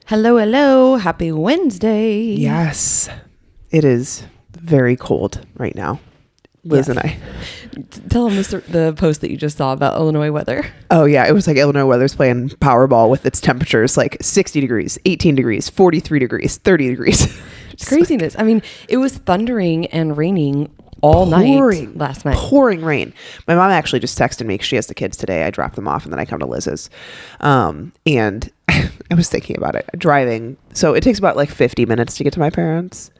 Hello, hello. Happy Wednesday. Yes, it is very cold right now. Liz and I. Tell them the post that you just saw about Illinois weather. Oh, yeah. It was like Illinois weather's playing Powerball with its temperatures like 60 degrees, 18 degrees, 43 degrees, 30 degrees. It's craziness. I mean, it was thundering and raining all night last night. Pouring rain. My mom actually just texted me because she has the kids today. I drop them off and then I come to Liz's. And I was thinking about it. Driving. So it takes about like 50 minutes to get to my parents'.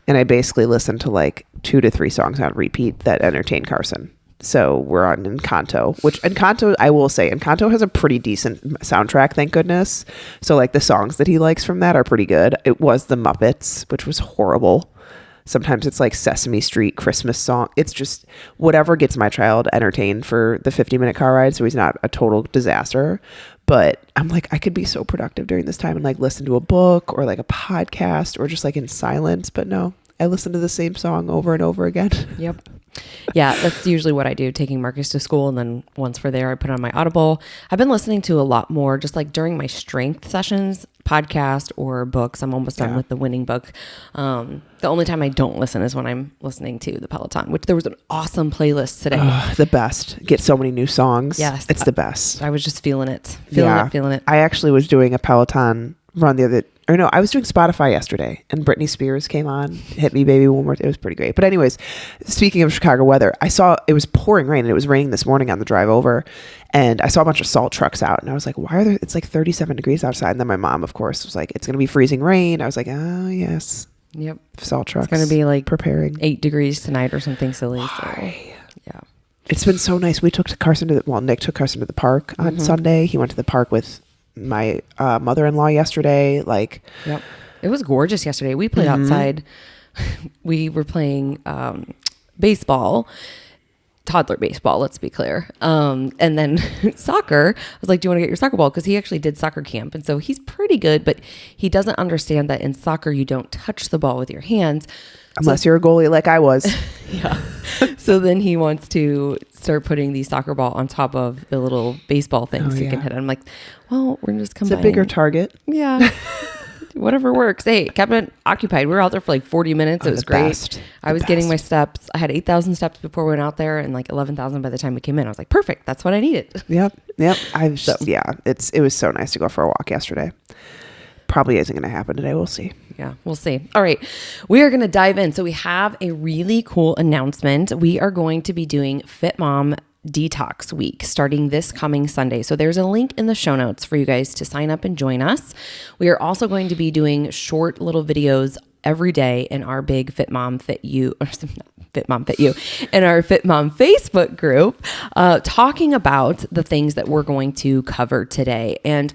And I basically listen to like 2 to 3 songs on repeat that entertain Carson. So we're on Encanto, which Encanto, I will say, Encanto has a pretty decent soundtrack, thank goodness. So like the songs that he likes from that are pretty good. It was The Muppets, which was horrible. Sometimes it's like Sesame Street Christmas song. It's just whatever gets my child entertained for the 50-minute car ride. So he's not a total disaster. But I'm like, I could be so productive during this time and like listen to a book or like a podcast or just like in silence. But no, I listen to the same song over and over again. Yep. Yeah, that's usually what I do, taking Marcus to school. And then once we're there, I put on my Audible. I've been listening to a lot more just like during my strength sessions, podcast or books. I'm almost done with the winning book. The only time I don't listen is when I'm listening to the Peloton, which there was an awesome playlist today. The best. Get so many new songs. Yes. It's the best. I was just feeling it. Feeling it. I actually was doing a Peloton run I was doing Spotify yesterday and Britney Spears came on, Hit Me Baby One More. It was pretty great. But anyways, speaking of Chicago weather, I saw it was pouring rain and it was raining this morning on the drive over and I saw a bunch of salt trucks out and I was like, why are there, it's like 37 degrees outside. And then my mom, of course, was like, it's going to be freezing rain. I was like, oh yes. Yep. Salt trucks. It's going to be like preparing 8 degrees tonight or something silly. So, yeah. It's been so nice. Nick took Carson to the park on Sunday. He went to the park with my mother-in-law yesterday. Yep. It was gorgeous yesterday. We played outside. We were playing baseball, toddler baseball, let's be clear. And then soccer. I was like, do you want to get your soccer ball? Because he actually did soccer camp. And so he's pretty good, but he doesn't understand that in soccer, you don't touch the ball with your hands. Unless you're a goalie like I was. Yeah. So then he wants to start putting the soccer ball on top of the little baseball thing so you can hit it. I'm like, well, we're just combining. It's a bigger target. Yeah. Whatever works. Hey, kept it occupied. We were out there for like 40 minutes. It was great. I was getting my steps. I had 8,000 steps before we went out there and like 11,000 by the time we came in. I was like, perfect. That's what I needed. Yep. It was so nice to go for a walk yesterday. Probably isn't going to happen today. We'll see. Yeah, we'll see. All right. We are going to dive in. So we have a really cool announcement. We are going to be doing Fit Mom Detox Week starting this coming Sunday. So there's a link in the show notes for you guys to sign up and join us. We are also going to be doing short little videos every day in our big Fit Mom Fit You, or Fit Mom Fit You, in our Fit Mom Facebook group, talking about the things that we're going to cover today. And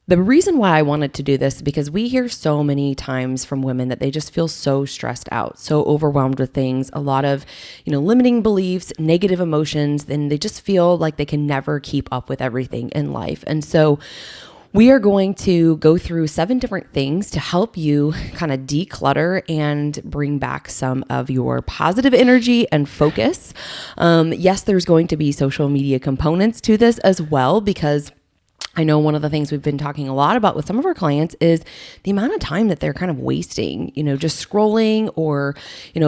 the reason why I wanted to do this is because we hear so many times from women that they just feel so stressed out, so overwhelmed with things, a lot of, limiting beliefs, negative emotions, and they just feel like they can never keep up with everything in life. And so we are going to go through 7 different things to help you kind of declutter and bring back some of your positive energy and focus. Yes, there's going to be social media components to this as well, because I know one of the things we've been talking a lot about with some of our clients is the amount of time that they're kind of wasting, just scrolling or,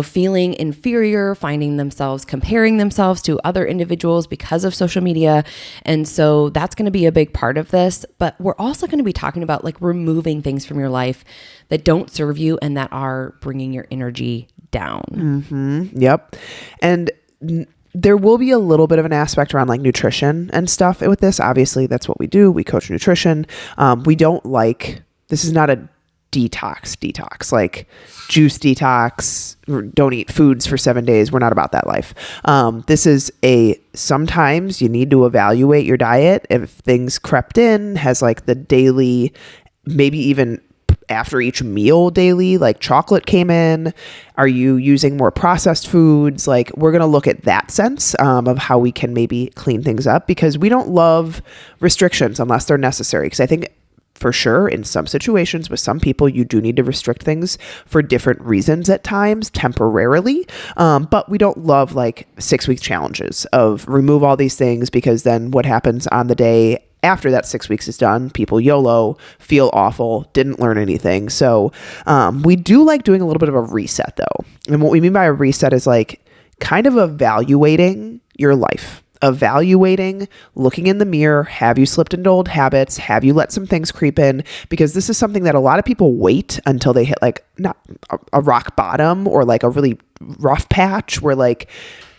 feeling inferior, finding themselves comparing themselves to other individuals because of social media. And so that's going to be a big part of this. But we're also going to be talking about like removing things from your life that don't serve you and that are bringing your energy down. Mm-hmm. Yep. And there will be a little bit of an aspect around like nutrition and stuff with this. Obviously, that's what we do. We coach nutrition. This is not a detox, like juice detox, don't eat foods for 7 days. We're not about that life. This is sometimes you need to evaluate your diet. If things crept in, has like the daily, maybe even after each meal daily, like chocolate came in, are you using more processed foods? Like we're going to look at that sense of how we can maybe clean things up, because we don't love restrictions unless they're necessary. Because I think for sure in some situations with some people, you do need to restrict things for different reasons at times temporarily. But we don't love like 6-week challenges of remove all these things, because then what happens on the day after that 6 weeks is done, people YOLO, feel awful, didn't learn anything. So we do like doing a little bit of a reset though. And what we mean by a reset is like kind of evaluating your life, evaluating, looking in the mirror. Have you slipped into old habits? Have you let some things creep in? Because this is something that a lot of people wait until they hit like not a rock bottom or like a really rough patch where like,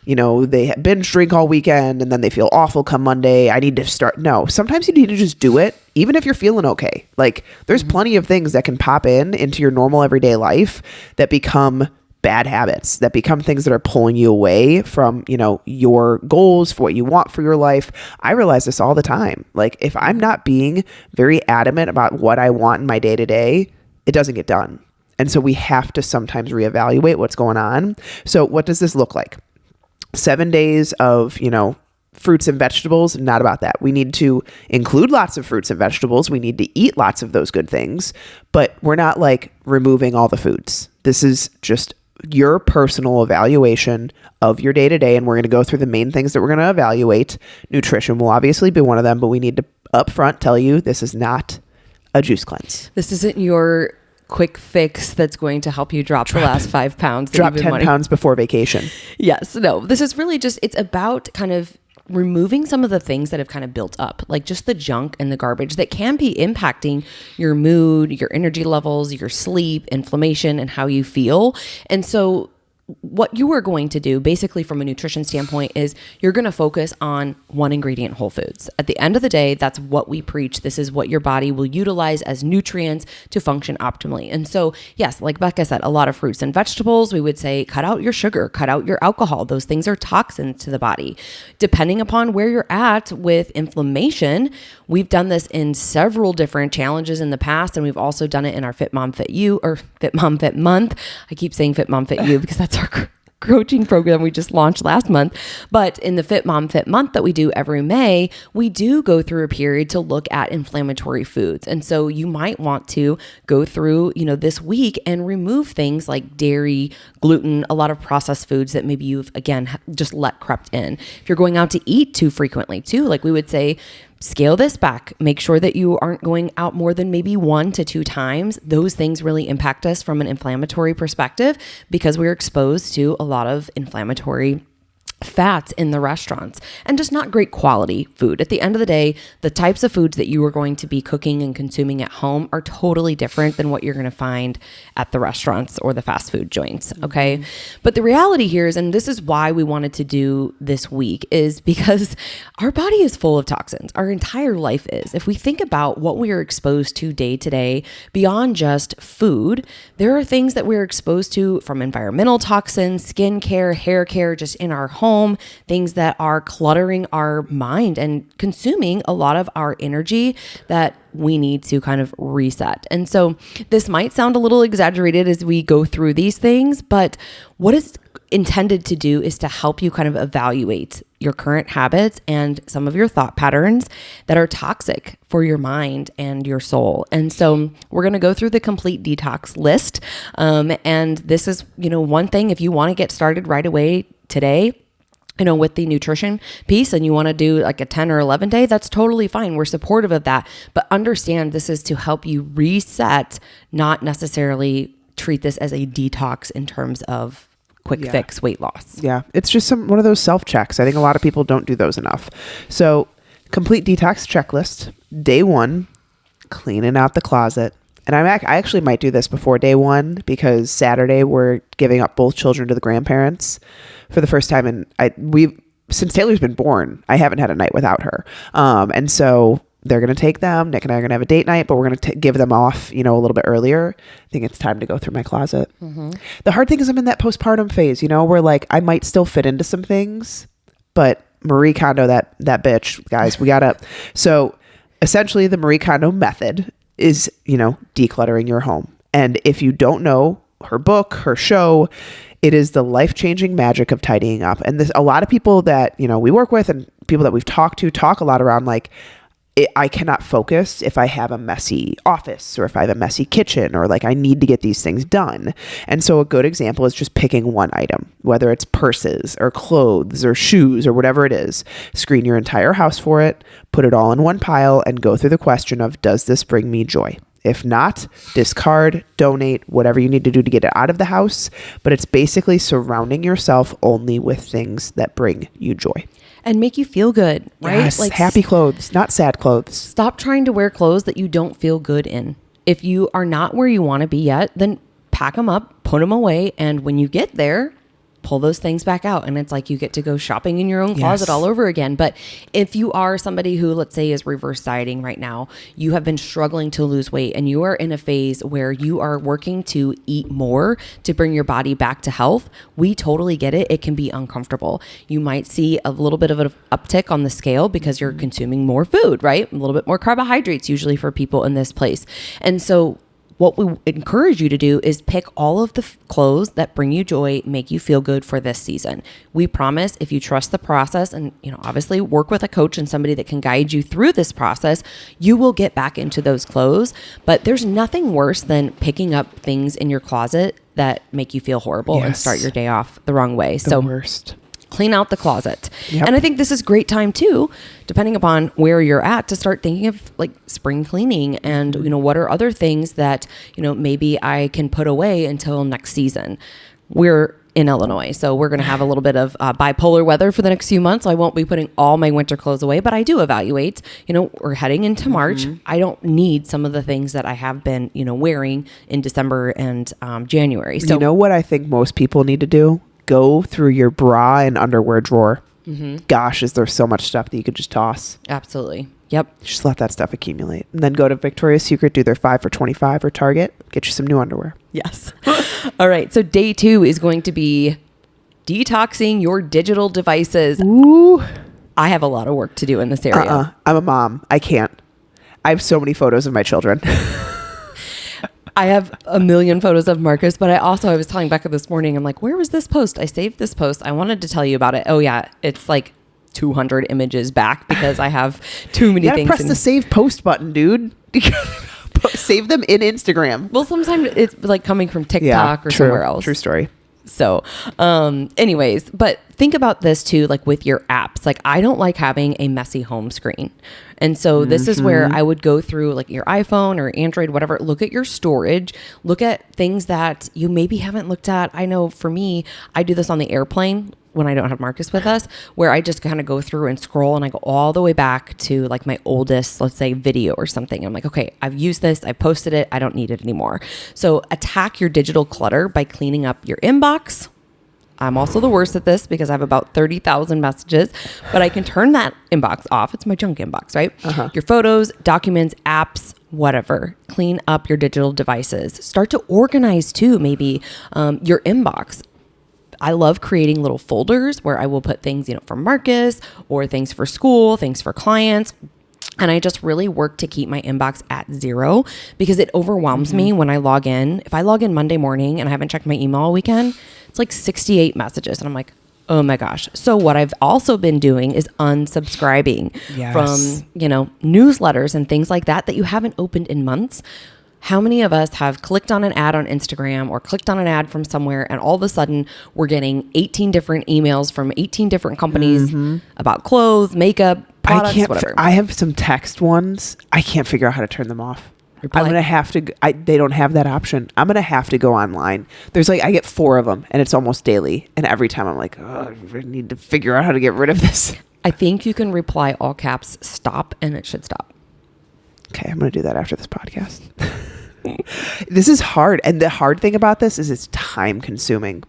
you know, they binge drink all weekend and then they feel awful come Monday. I need to start. No, sometimes you need to just do it. Even if you're feeling okay, like there's plenty of things that can pop into your normal everyday life that become bad habits, that become things that are pulling you away from, you know, your goals for what you want for your life. I realize this all the time. Like if I'm not being very adamant about what I want in my day to day, it doesn't get done. And so we have to sometimes reevaluate what's going on. So what does this look like? 7 days of, you know, fruits and vegetables, not about that. We need to include lots of fruits and vegetables. We need to eat lots of those good things, but we're not like removing all the foods. This is just your personal evaluation of your day to day. And we're going to go through the main things that we're going to evaluate. Nutrition will obviously be one of them, but we need to upfront tell you this is not a juice cleanse. This isn't your quick fix that's going to help you drop the last 5 pounds. Drop 10 pounds before vacation. Yes. No, this is really just, it's about kind of removing some of the things that have kind of built up, like just the junk and the garbage that can be impacting your mood, your energy levels, your sleep, inflammation, and how you feel. And so what you are going to do basically from a nutrition standpoint is you're going to focus on one ingredient whole foods. At the end of the day, that's what we preach. This is what your body will utilize as nutrients to function optimally. And so, yes, like Becca said, a lot of fruits and vegetables, we would say cut out your sugar, cut out your alcohol. Those things are toxins to the body. Depending upon where you're at with inflammation, we've done this in several different challenges in the past, and we've also done it in our Fit Mom Fit You or Fit Mom Fit Month. I keep saying Fit Mom Fit You because that's our coaching program we just launched last month. But in the Fit Mom Fit Month that we do every May, we do go through a period to look at inflammatory foods. And so you might want to go through, you know, this week and remove things like dairy, gluten, a lot of processed foods that maybe you've, again, just let crept in. If you're going out to eat too frequently too, like we would say, scale this back. Make sure that you aren't going out more than maybe 1 to 2 times. Those things really impact us from an inflammatory perspective because we're exposed to a lot of inflammatory fats in the restaurants and just not great quality food. At the end of the day, the types of foods that you are going to be cooking and consuming at home are totally different than what you're going to find at the restaurants or the fast food joints. Okay. But the reality here is, and this is why we wanted to do this week, is because our body is full of toxins. Our entire life is. If we think about what we are exposed to day to day, beyond just food, there are things that we're exposed to from environmental toxins, skin care, hair care, just in our home, things that are cluttering our mind and consuming a lot of our energy that we need to kind of reset. And so this might sound a little exaggerated as we go through these things, but what it's intended to do is to help you kind of evaluate your current habits and some of your thought patterns that are toxic for your mind and your soul. And so we're going to go through the complete detox list. And this is, you know, one thing, if you want to get started right away today, you know, with the nutrition piece and you want to do like a 10 or 11 day, that's totally fine. We're supportive of that. But understand this is to help you reset, not necessarily treat this as a detox in terms of quick fix weight loss. Yeah. It's just one of those self-checks. I think a lot of people don't do those enough. So complete detox checklist. Day 1, cleaning out the closet. And I actually might do this before day 1 because Saturday we're giving up both children to the grandparents for the first time. And since Taylor's been born, I haven't had a night without her. And so they're going to take them. Nick and I are going to have a date night, but we're going to give them off, you know, a little bit earlier. I think it's time to go through my closet. Mm-hmm. The hard thing is I'm in that postpartum phase, you know, where like I might still fit into some things, but Marie Kondo, that bitch, guys, we got to. So essentially the Marie Kondo method is, you know, decluttering your home. And if you don't know her book, her show, it is the life-changing magic of tidying up. And a lot of people that, you know, we work with and people that we've talked to talk a lot around like, I cannot focus if I have a messy office or if I have a messy kitchen or like I need to get these things done. And so a good example is just picking one item, whether it's purses or clothes or shoes or whatever it is. Screen your entire house for it, put it all in one pile, and go through the question of, does this bring me joy? If not, discard, donate, whatever you need to do to get it out of the house. But it's basically surrounding yourself only with things that bring you joy. And make you feel good, right? Yes, like happy clothes, not sad clothes. Stop trying to wear clothes that you don't feel good in. If you are not where you want to be yet, then pack them up, put them away. And when you get there, pull those things back out. And it's like you get to go shopping in your own closet all over again. But if you are somebody who, let's say, is reverse dieting right now, you have been struggling to lose weight and you are in a phase where you are working to eat more to bring your body back to health, we totally get it. It can be uncomfortable. You might see a little bit of an uptick on the scale because you're consuming more food, right? A little bit more carbohydrates usually for people in this place. And so what we encourage you to do is pick all of the clothes that bring you joy, make you feel good for this season. We promise if you trust the process and, obviously work with a coach and somebody that can guide you through this process, you will get back into those clothes. But there's nothing worse than picking up things in your closet that make you feel horrible and start your day off the wrong way. The worst. Clean out the closet. Yep. And I think this is a great time too, depending upon where you're at, to start thinking of like spring cleaning and, what are other things that, maybe I can put away until next season. We're in Illinois, so we're going to have a little bit of bipolar weather for the next few months. So I won't be putting all my winter clothes away, but I do evaluate, we're heading into March. I don't need some of the things that I have been, wearing in December and January. So you know what I think most people need to do? Go through your bra and underwear drawer. Gosh, is there so much stuff that you could just toss? Absolutely. Yep. Just let that stuff accumulate. And then go to Victoria's Secret, do their 5 for $25 or Target, get you some new underwear. Yes. All right. So day 2 is going to be detoxing your digital devices. Ooh. I have a lot of work to do in this area. I'm a mom. I can't. I have so many photos of my children. I have a million photos of Marcus, but I was telling Becca this morning, I'm like, where was this post? I saved this post. I wanted to tell you about it. Oh yeah. It's like 200 images back because I have too many things. Press the save post button, dude. Save them in Instagram. Well, sometimes it's like coming from TikTok or somewhere else. True story. So, anyways, but think about this too, like with your apps. Like I don't like having a messy home screen. And so this is where I would go through like your iPhone or Android, whatever, look at your storage, look at things that you maybe haven't looked at. I know for me, I do this on the airplane when I don't have Marcus with us, where I just kind of go through and scroll and I go all the way back to like my oldest, let's say video or something. I'm like, okay, I've used this, I posted it, I don't need it anymore. So attack your digital clutter by cleaning up your inbox. I'm also the worst at this because I have about 30,000 messages, but I can turn that inbox off. It's my junk inbox, right? Your photos, documents, apps, whatever. Clean up your digital devices. Start to organize too, maybe your inbox. I love creating little folders where I will put things, for Marcus or things for school, things for clients. And I just really work to keep my inbox at 0 because it overwhelms me when I log in. If I log in Monday morning and I haven't checked my email all weekend, it's like 68 messages. And I'm like, oh my gosh. So what I've also been doing is unsubscribing from, newsletters and things like that you haven't opened in months. How many of us have clicked on an ad on Instagram or clicked on an ad from somewhere and all of a sudden we're getting 18 different emails from 18 different companies about clothes, makeup, products, whatever. I have some text ones. I can't figure out how to turn them off. I'm going to have to, they don't have that option. I'm going to have to go online. There's I get 4 of them and it's almost daily. And every time I'm like, oh, I need to figure out how to get rid of this. I think you can reply all caps, stop, and it should stop. Okay. I'm going to do that after this podcast. This is hard. And the hard thing about this is it's time consuming.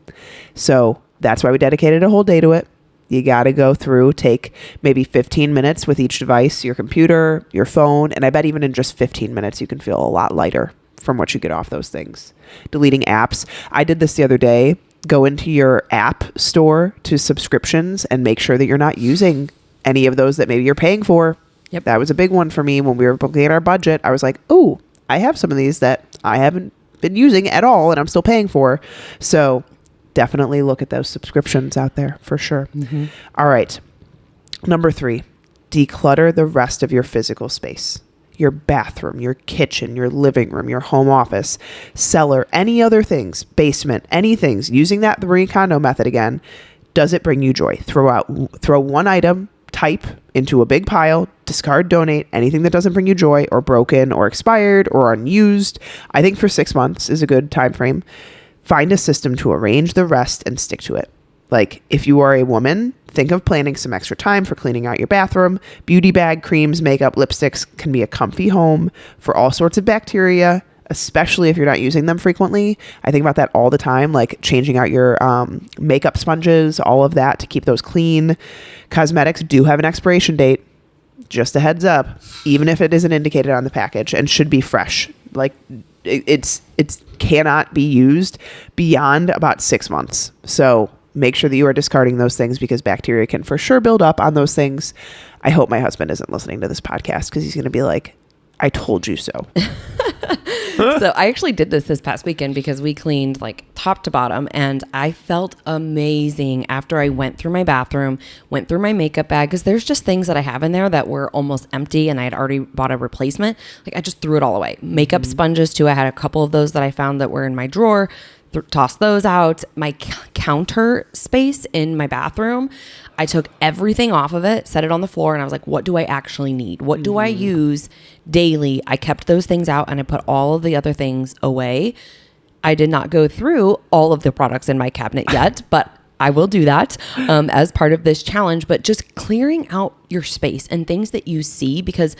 So that's why we dedicated a whole day to it. You got to go through, take maybe 15 minutes with each device, your computer, your phone. And I bet even in just 15 minutes, you can feel a lot lighter from what you get off those things. Deleting apps. I did this the other day. Go into your app store to subscriptions and make sure that you're not using any of those that maybe you're paying for. Yep. That was a big one for me when we were looking at our budget. I was like, oh, I have some of these that I haven't been using at all and I'm still paying for. So definitely look at those subscriptions out there for sure. All right. Number 3, declutter the rest of your physical space. Your bathroom, your kitchen, your living room, your home office, cellar, any other things, basement, any things. Using that Marie Kondo method again, does it bring you joy? Throw one item, type into a big pile, discard, donate, anything that doesn't bring you joy or broken or expired or unused. I think for 6 months is a good time frame. Find a system to arrange the rest and stick to it. Like if you are a woman, think of planning some extra time for cleaning out your bathroom. Beauty bag, creams, makeup, lipsticks can be a comfy home for all sorts of bacteria, especially if you're not using them frequently. I think about that all the time, like changing out your makeup sponges, all of that to keep those clean. Cosmetics do have an expiration date. Just a heads up, even if it isn't indicated on the package, and should be fresh. Like it cannot be used beyond about 6 months. So make sure that you are discarding those things because bacteria can for sure build up on those things. I hope my husband isn't listening to this podcast because he's going to be like, I told you so. So I actually did this past weekend because we cleaned like top to bottom, and I felt amazing after I went through my bathroom, went through my makeup bag, because there's just things that I have in there that were almost empty and I had already bought a replacement. Like I just threw it all away. Makeup sponges too. I had a couple of those that I found that were in my drawer. Toss those out. My counter space in my bathroom, I took everything off of it, set it on the floor, and I was like, what do I actually need? What do I use daily? I kept those things out and I put all of the other things away. I did not go through all of the products in my cabinet yet, but I will do that as part of this challenge. But just clearing out your space and things that you see, because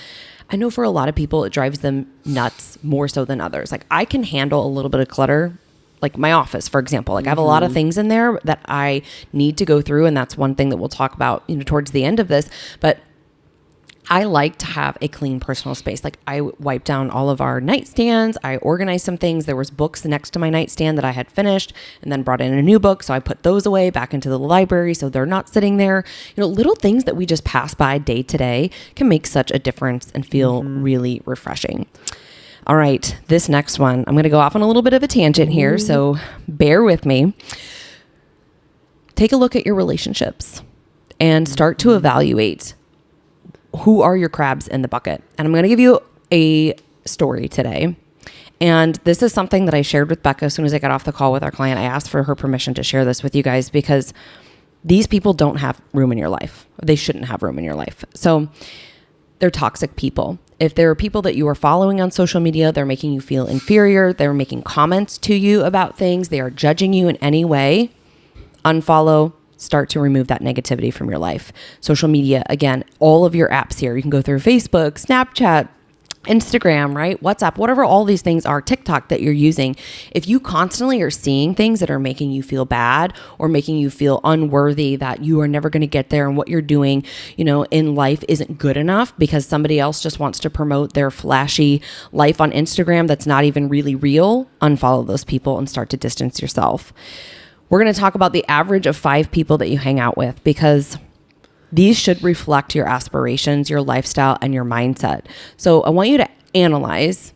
I know for a lot of people, it drives them nuts more so than others. Like I can handle a little bit of clutter. Like my office, for example, like I have a lot of things in there that I need to go through. And that's one thing that we'll talk about, towards the end of this. But I like to have a clean personal space. Like I wiped down all of our nightstands. I organized some things. There was books next to my nightstand that I had finished and then brought in a new book. So I put those away back into the library so they're not sitting there. Little things that we just pass by day to day can make such a difference and feel really refreshing. All right, this next one, I'm going to go off on a little bit of a tangent here, so bear with me. Take a look at your relationships and start to evaluate who are your crabs in the bucket. And I'm going to give you a story today. And this is something that I shared with Becca as soon as I got off the call with our client. I asked for her permission to share this with you guys because these people don't have room in your life. They shouldn't have room in your life. So they're toxic people. If there are people that you are following on social media, they're making you feel inferior, they're making comments to you about things, they are judging you in any way, unfollow, start to remove that negativity from your life. Social media, again, all of your apps here. You can go through Facebook, Snapchat, Instagram, right? WhatsApp, whatever all these things are, TikTok that you're using. If you constantly are seeing things that are making you feel bad or making you feel unworthy, that you are never going to get there and what you're doing, in life isn't good enough because somebody else just wants to promote their flashy life on Instagram that's not even really real, unfollow those people and start to distance yourself. We're going to talk about the average of 5 people that you hang out with because these should reflect your aspirations, your lifestyle, and your mindset. So I want you to analyze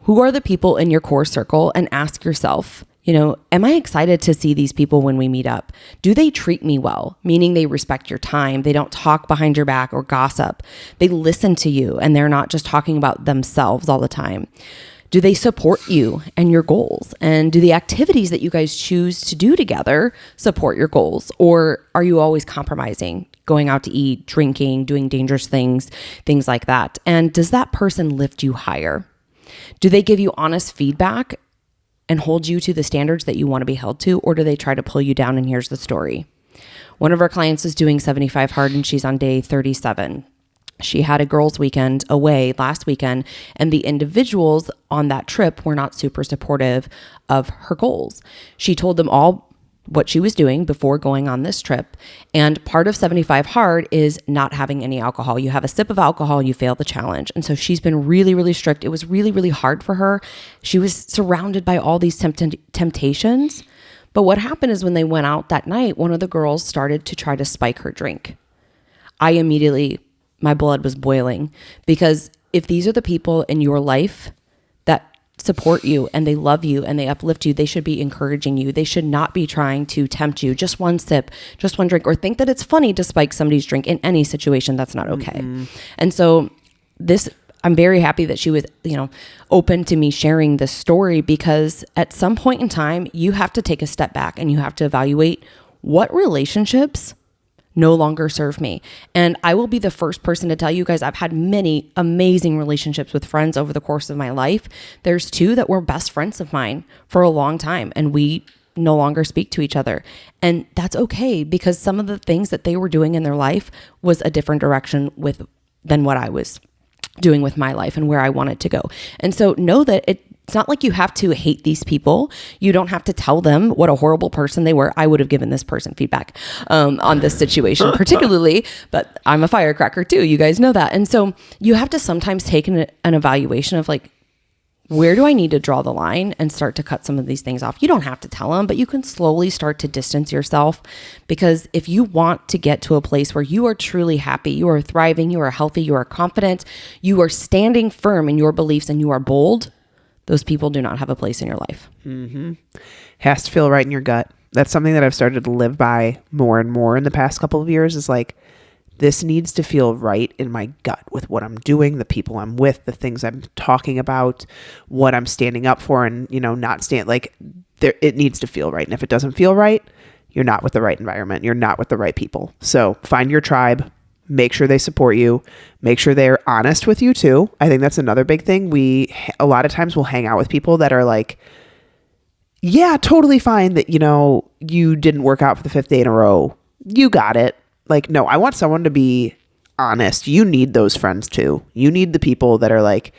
who are the people in your core circle and ask yourself, am I excited to see these people when we meet up? Do they treat me well? Meaning they respect your time. They don't talk behind your back or gossip. They listen to you and they're not just talking about themselves all the time. Do they support you and your goals? And do the activities that you guys choose to do together support your goals? Or are you always compromising, going out to eat, drinking, doing dangerous things, things like that? And does that person lift you higher? Do they give you honest feedback and hold you to the standards that you want to be held to? Or do they try to pull you down? And here's the story. One of our clients is doing 75 hard and she's on day 37. She had a girls' weekend away last weekend, and the individuals on that trip were not super supportive of her goals. She told them all what she was doing before going on this trip, and part of 75 hard is not having any alcohol. You have a sip of alcohol, you fail the challenge. And so she's been really, really strict. It was really, really hard for her. She was surrounded by all these temptations. But what happened is when they went out that night, one of the girls started to try to spike her drink. My blood was boiling because if these are the people in your life that support you and they love you and they uplift you. They should be encouraging you. They should not be trying to tempt you. Just one sip, just one drink, or think that it's funny to spike somebody's drink in any situation. That's not okay. And so I'm very happy that she was, open to me sharing this story, because at some point in time, you have to take a step back and you have to evaluate what relationships no longer serve me. And I will be the first person to tell you guys, I've had many amazing relationships with friends over the course of my life. There's 2 that were best friends of mine for a long time, and we no longer speak to each other. And that's okay, because some of the things that they were doing in their life was a different direction than what I was doing with my life and where I wanted to go. And so know that it's not like you have to hate these people. You don't have to tell them what a horrible person they were. I would have given this person feedback on this situation particularly, but I'm a firecracker too. You guys know that. And so you have to sometimes take an evaluation of like, where do I need to draw the line and start to cut some of these things off? You don't have to tell them, but you can slowly start to distance yourself, because if you want to get to a place where you are truly happy, you are thriving, you are healthy, you are confident, you are standing firm in your beliefs, and you are bold, those people do not have a place in your life. Has to feel right in your gut. That's something that I've started to live by more and more in the past couple of years, is like, this needs to feel right in my gut with what I'm doing, the people I'm with, the things I'm talking about, what I'm standing up for, and, not it needs to feel right. And if it doesn't feel right, you're not with the right environment. You're not with the right people. So find your tribe, make sure they support you, make sure they're honest with you too. I think that's another big thing. A lot of times we'll hang out with people that are like, yeah, totally fine that, you didn't work out for the 5th day in a row. You got it. Like, no, I want someone to be honest. You need those friends too. You need the people that are like,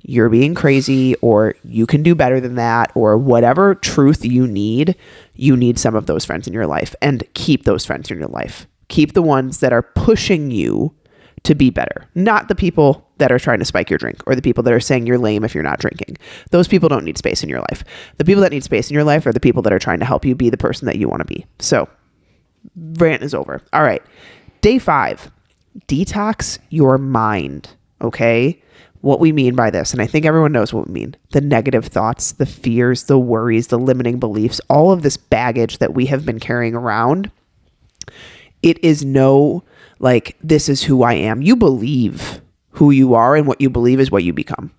you're being crazy, or you can do better than that, or whatever truth you need some of those friends in your life, and keep those friends in your life. Keep the ones that are pushing you to be better, not the people that are trying to spike your drink, or the people that are saying you're lame if you're not drinking. Those people don't need space in your life. The people that need space in your life are the people that are trying to help you be the person that you want to be. So rant is over. All right. Day 5, detox your mind. Okay. What we mean by this, and I think everyone knows what we mean: the negative thoughts, the fears, the worries, the limiting beliefs, all of this baggage that we have been carrying around. It is this is who I am. You believe who you are, and what you believe is what you become.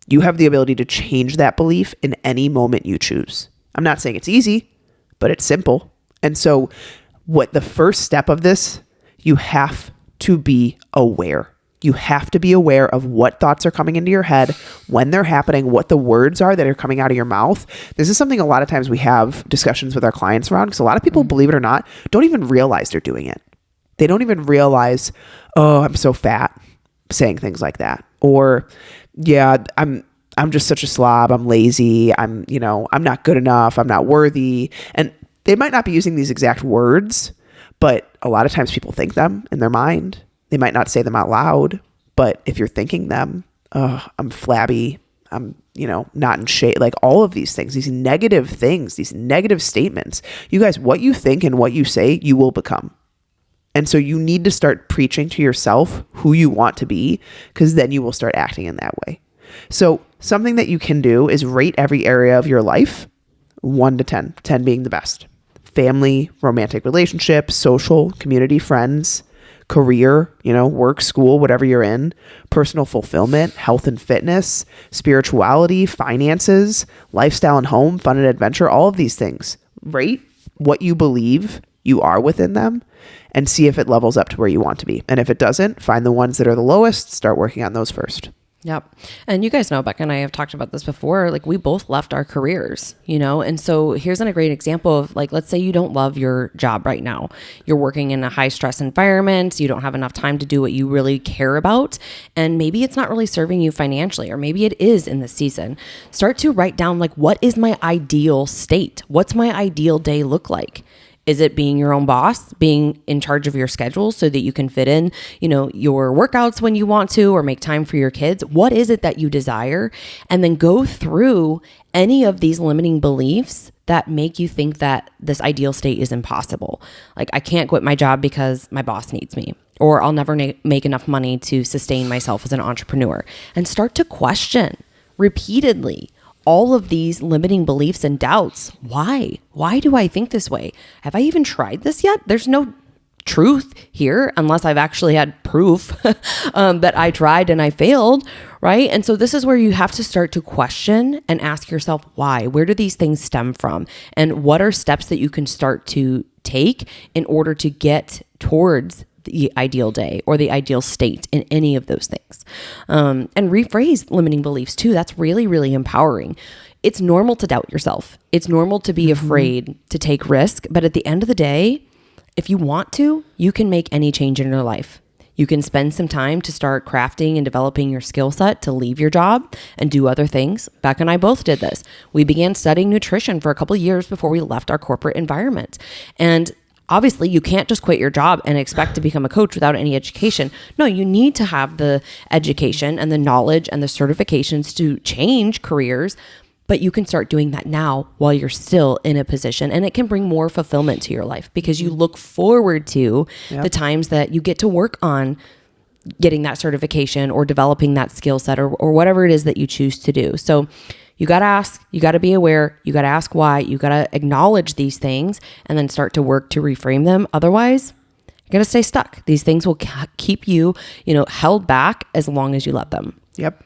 You have the ability to change that belief in any moment you choose. I'm not saying it's easy, but it's simple. And so the first step of this, you have to be aware. You have to be aware of what thoughts are coming into your head, when they're happening, what the words are that are coming out of your mouth. This is something a lot of times we have discussions with our clients around, because a lot of people, believe it or not, don't even realize they're doing it. They don't even realize, oh, I'm so fat, saying things like that. Or, yeah, I'm just such a slob. I'm lazy. I'm not good enough. I'm not worthy. And they might not be using these exact words, but a lot of times people think them in their mind. They might not say them out loud, but if you're thinking them, I'm flabby, I'm, not in shape, like all of these things, these negative things, these negative statements. You guys, what you think and what you say, you will become. And so you need to start preaching to yourself who you want to be, because then you will start acting in that way. So something that you can do is rate every area of your life 1 to 10, 10 being the best. Family, romantic relationships, social, community, friends, career, work, school, whatever you're in, personal fulfillment, health and fitness, spirituality, finances, lifestyle and home, fun and adventure, all of these things. Rate what you believe you are within them and see if it levels up to where you want to be. And if it doesn't, find the ones that are the lowest, start working on those first. Yep. And you guys know, Becca and I have talked about this before, like we both left our careers, and so here's a great example of let's say you don't love your job right now. You're working in a high stress environment. You don't have enough time to do what you really care about. And maybe it's not really serving you financially, or maybe it is in this season. Start to write down what is my ideal state? What's my ideal day look like? Is it being your own boss, being in charge of your schedule so that you can fit in, your workouts when you want to, or make time for your kids? What is it that you desire? And then go through any of these limiting beliefs that make you think that this ideal state is impossible. Like, I can't quit my job because my boss needs me, or I'll never make enough money to sustain myself as an entrepreneur. And start to question repeatedly all of these limiting beliefs and doubts. Why? Why do I think this way? Have I even tried this yet? There's no truth here unless I've actually had proof that I tried and I failed, right? And so this is where you have to start to question and ask yourself why. Where do these things stem from? And what are steps that you can start to take in order to get towards the ideal day or the ideal state in any of those things? And rephrase limiting beliefs too. That's really, really empowering. It's normal to doubt yourself. It's normal to be afraid to take risk. But at the end of the day, if you want to, you can make any change in your life. You can spend some time to start crafting and developing your skill set to leave your job and do other things. Becca and I both did this. We began studying nutrition for a couple of years before we left our corporate environment. And obviously, you can't just quit your job and expect to become a coach without any education. No, you need to have the education and the knowledge and the certifications to change careers. But you can start doing that now while you're still in a position, and it can bring more fulfillment to your life because you look forward to the times that you get to work on getting that certification or developing that skill set or whatever it is that you choose to do. So you got to ask, you got to be aware, you got to ask why, you got to acknowledge these things and then start to work to reframe them. Otherwise, you're going to stay stuck. These things will keep you, held back as long as you let them. Yep.